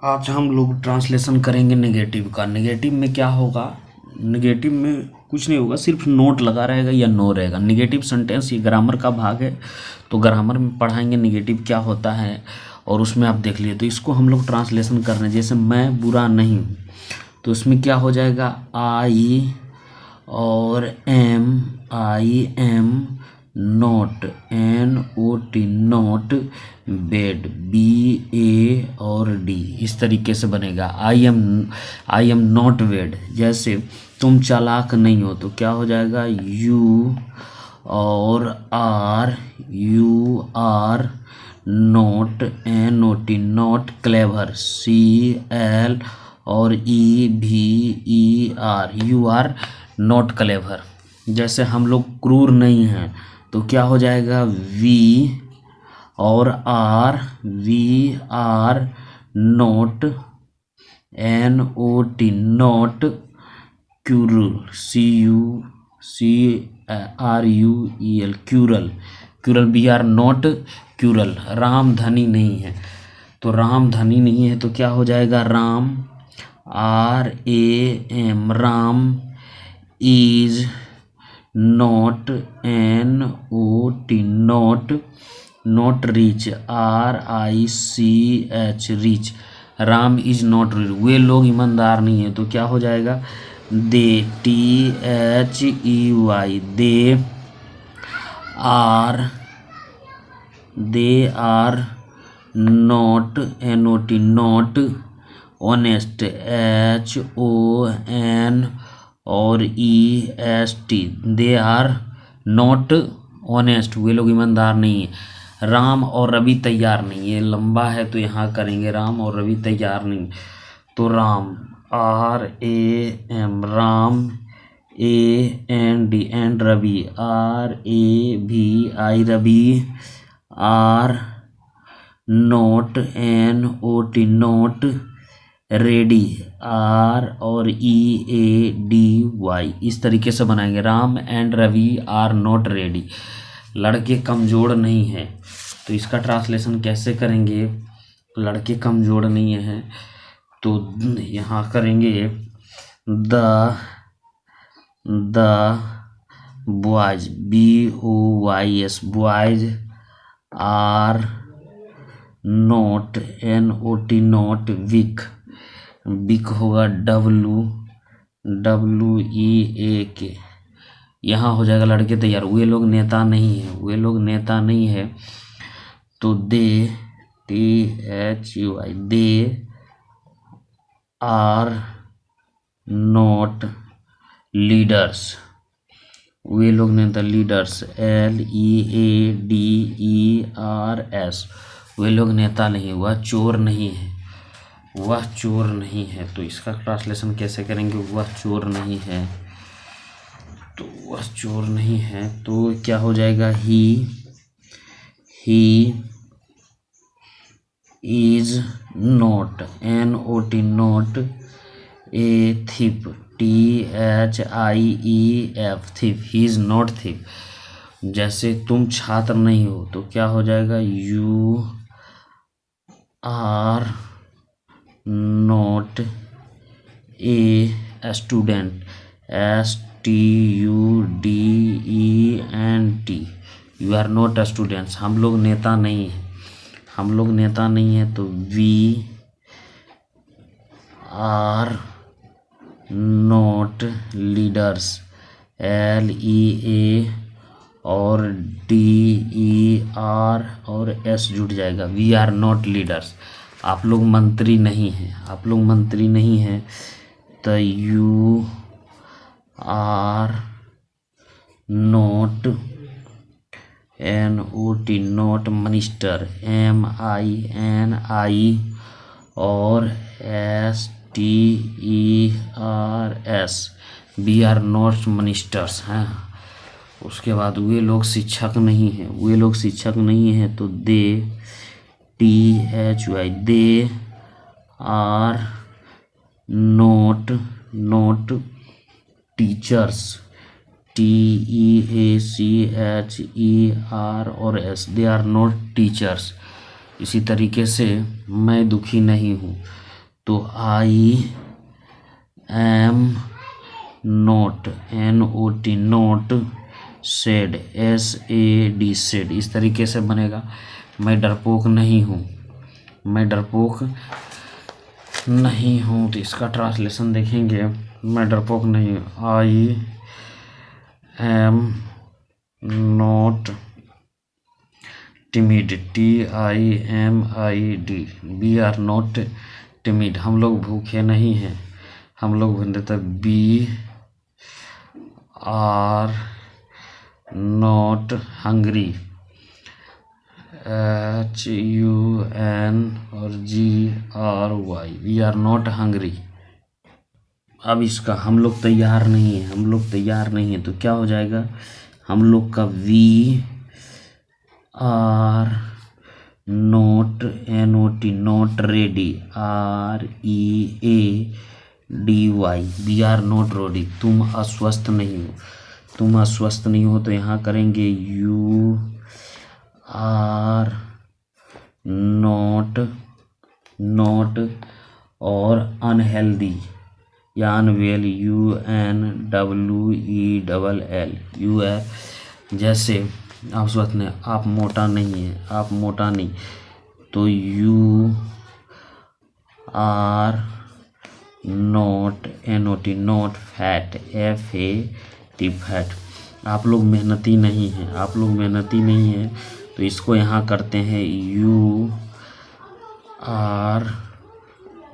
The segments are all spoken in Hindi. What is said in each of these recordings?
आज हम लोग ट्रांसलेशन करेंगे नेगेटिव का। नेगेटिव में क्या होगा? नेगेटिव में कुछ नहीं होगा, सिर्फ नोट लगा रहेगा या नो रहेगा। नेगेटिव सेंटेंस ये ग्रामर का भाग है, तो ग्रामर में पढ़ाएंगे नेगेटिव क्या होता है, और उसमें आप देख लिए। तो इसको हम लोग ट्रांसलेशन कर रहे हैं। जैसे मैं बुरा नहीं हूँ, तो इसमें क्या हो जाएगा? आई और I am not, NOT not bad, BAD, इस तरीके से बनेगा। I am not bad. जैसे तुम चालाक नहीं हो, तो क्या हो जाएगा? You are not, NOT not clever, CL और EVER, you are not clever. जैसे हम लोग क्रूर नहीं हैं, तो क्या हो जाएगा? We are not, NOT not cruel, CUCRUEL cruel. Cruel, we are not cruel. Ram धनी नहीं है, तो राम धनी नहीं है तो क्या हो जाएगा? Ram, RAM, Ram is not, NOT not rich, RICH rich. Ram is not rich. वे लोग ईमानदार नहीं है, तो क्या हो जाएगा? THEY, they are not, NOT not honest, HON और EST, they are not honest. वे लोग ईमानदार नहीं है। राम और रवि तैयार नहीं, ये लंबा है तो यहाँ करेंगे। राम और रवि तैयार नहीं, तो Ram, RAM, Ram, and Ravi, RAVI, Ravi, are not, NOT not ready, R और EADY, इस तरीके से बनाएंगे। Ram and Ravi are not ready. लड़के कमज़ोर नहीं हैं, तो इसका ट्रांसलेशन कैसे करेंगे? लड़के कमज़ोर नहीं हैं, तो यहाँ करेंगे the boys, BOYS, boys are not, NOT not weak. Weak होगा WEAK। यहाँ हो जाएगा लड़के तैयार। वे लोग नेता नहीं है, वे लोग नेता नहीं है, तो THUY, they are not leaders. वे लोग नेता, लीडर्स, LEADERS। वे लोग नेता नहीं, वह चोर नहीं है, वह चोर नहीं है। तो इसका ट्रांसलेशन कैसे करेंगे? वह चोर नहीं है, तो वह चोर नहीं है, तो क्या हो जाएगा? He is not, NOT not a thief, THIEF, thief. He is not thief. जैसे तुम छात्र नहीं हो, तो क्या हो जाएगा? You are not a student, STUDENT, you are not students. हम लोग नेता नहीं हैं, हम लोग नेता नहीं है, तो we are not leaders, LEA और DER और S जुट जाएगा। We are not leaders. आप लोग मंत्री नहीं हैं, आप लोग मंत्री नहीं हैं, तो you are not, NOT not minister, MINI और STERS, we are not ministers हैं। उसके बाद वे लोग शिक्षक नहीं हैं, वे लोग शिक्षक नहीं हैं, तो THY, they are not teachers, TEACHER और S, they are not teachers. इसी तरीके से मैं दुखी नहीं हूँ, तो I am not NOT not sad SAD sad, इस तरीके से बनेगा। मैं डरपोक नहीं हूँ, मैं डरपोक नहीं हूँ, तो इसका ट्रांसलेशन देखेंगे। मैं डरपोक नहीं हूँ, I am not timid TIMID, we are not timid, हम लोग भूखे नहीं हैं, हम लोग बोल देते we are not hungry, HUN और GRY, we are not hungry. अब इसका हम लोग तैयार नहीं है, हम लोग तैयार नहीं है, तो क्या हो जाएगा, हम लोग का we are not NOT not ready, READY, we are not ready, तुम अस्वस्थ नहीं हो, तुम अस्वस्थ नहीं हो, तो यहाँ करेंगे यू आर नॉट और अनहेल्दी या अनवेल, UNWELL, यू है जैसे आप स्वस्थ नहीं, आप मोटा नहीं है, आप मोटा नहीं, तो you are not NOT not fat, FAT fat, आप लोग मेहनती नहीं हैं, आप लोग मेहनती नहीं हैं, तो इसको यहाँ करते हैं you are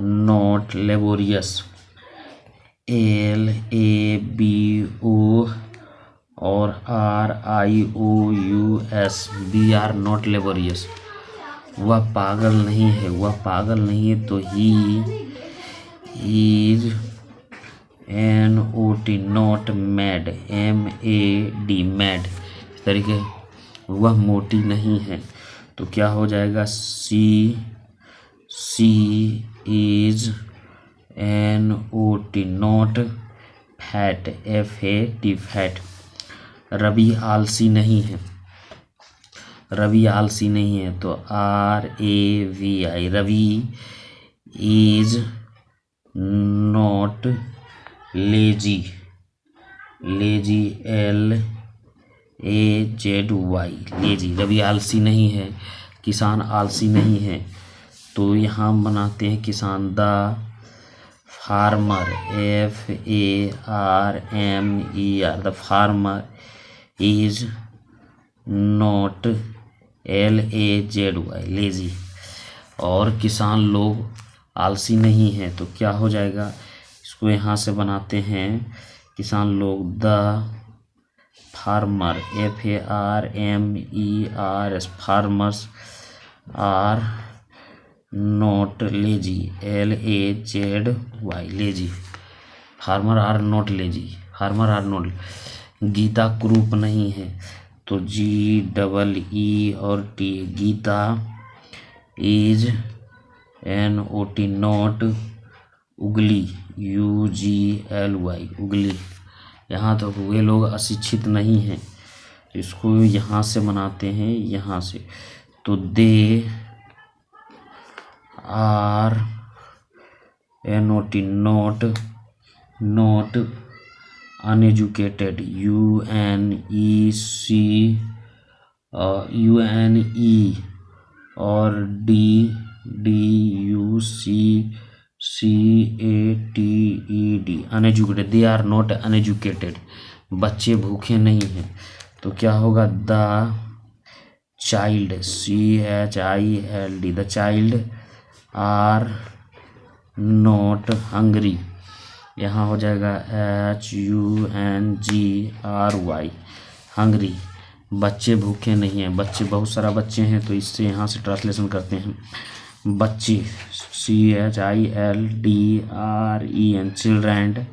not laborious, LABO और RIOUS, we are not laborious, वह पागल नहीं है, वह पागल नहीं है, तो he is NOT not mad, MAD mad, इस तरीके, वह मोटी नहीं है, तो क्या हो जाएगा, she is NOT not fat, FAT fat. Ravi आलसी नहीं है, रवि आलसी नहीं है, तो RAVI, Ravi is not lazy, LAZY, lazy, Ravi आलसी नहीं है, किसान आलसी नहीं है, तो यहाँ बनाते हैं किसान, the farmer, FARMER, the farmer is not LAZY, lazy, और किसान लोग आलसी नहीं है, तो क्या हो जाएगा, इसको यहाँ से बनाते हैं, किसान लोग, the farmer, FARMERS, farmers are not lazy, LAZY, lazy, farmer are not lazy, farmer are not. Geeta कुरूप नहीं है, तो GEE और T, Geeta is NOT not ugly, UGLY, ugly, यहाँ तो वे लोग अशिक्षित नहीं हैं, इसको यहाँ से बनाते हैं, यहाँ से, तो they are NOT not uneducated, UNE और DUCCATED, uneducated, they are not uneducated, बच्चे भूखे नहीं हैं, तो क्या होगा, the child, CHILD, the child are not hungry, यहाँ हो जाएगा HUNGRY, हंग्री, बच्चे भूखे नहीं हैं, बच्चे बहुत सारा बच्चे हैं, तो इससे यहाँ से ट्रांसलेशन करते हैं, बच्चे CHILDREN, children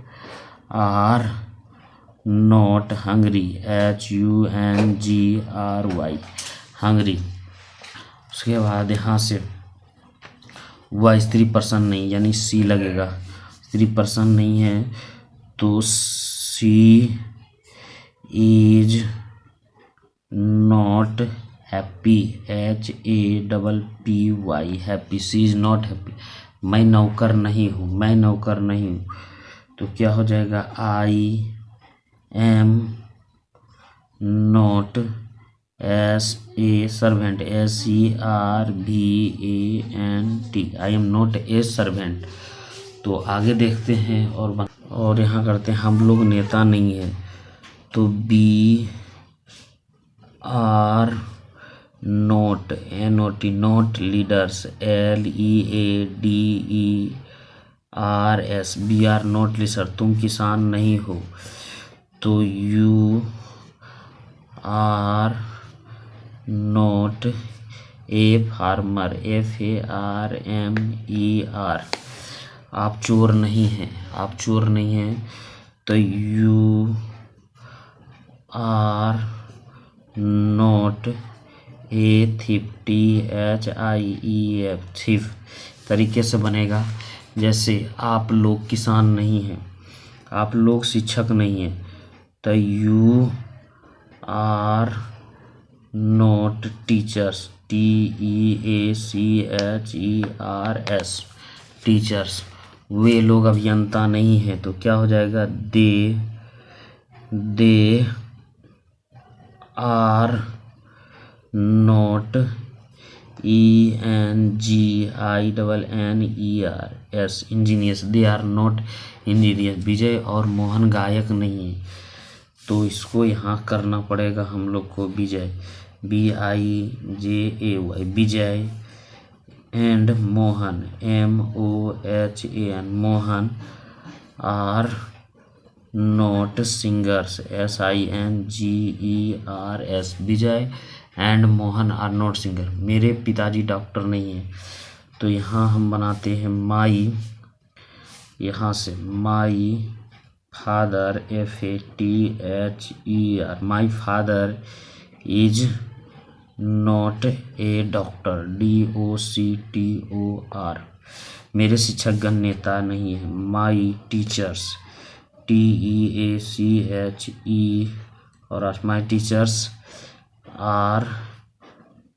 are not hungry, HUNGRY, hungry. उसके बाद यहाँ से वह स्त्री पर्सन नहीं, यानी सी लगेगा, स्त्री पर्सन नहीं है, तो she is not happy, HAPPY, happy, she is not happy, मैं नौकर नहीं हूँ, मैं नौकर नहीं हूँ, तो क्या हो जाएगा, आई am not S A servant, SERVANT, I am not a servant. तो आगे देखते हैं और यहाँ करते हैं, हम लोग नेता नहीं है, तो BR note NOT note leaders, LEADERS, BR note leader, तुम किसान नहीं हो, तो UR note a farmer, FARMER, आप चोर नहीं हैं, आप चोर नहीं हैं, तो UR नोट ए थिफ, THIEF, थिफ तरीके से बनेगा। जैसे आप लोग किसान नहीं हैं, आप लोग शिक्षक नहीं हैं, तो UR not teachers, TEACHERS, teachers. वे लोग अभियंता नहीं हैं, तो क्या हो जाएगा, they are not ENGINNERS, engineers, they are not engineer. Vijay और मोहन गायक नहीं है, तो इसको यहाँ करना पड़ेगा हम लोग को, Vijay, BIJAY, Vijay and Mohan, MOHAN, Mohan are not singers, SINGERS, Vijay and Mohan are not singer. मेरे पिताजी डॉक्टर नहीं हैं, तो यहाँ हम बनाते हैं माई, यहाँ से my father, FATHER, my father is not a doctor, DOCTOR, मेरे शिक्षकगण नेता नहीं है। माई टीचर्स, TEACHE, और my teachers are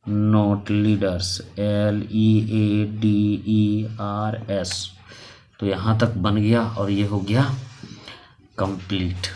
not leaders, LEADERS। तो यहाँ तक बन गया और ये हो गया कंप्लीट।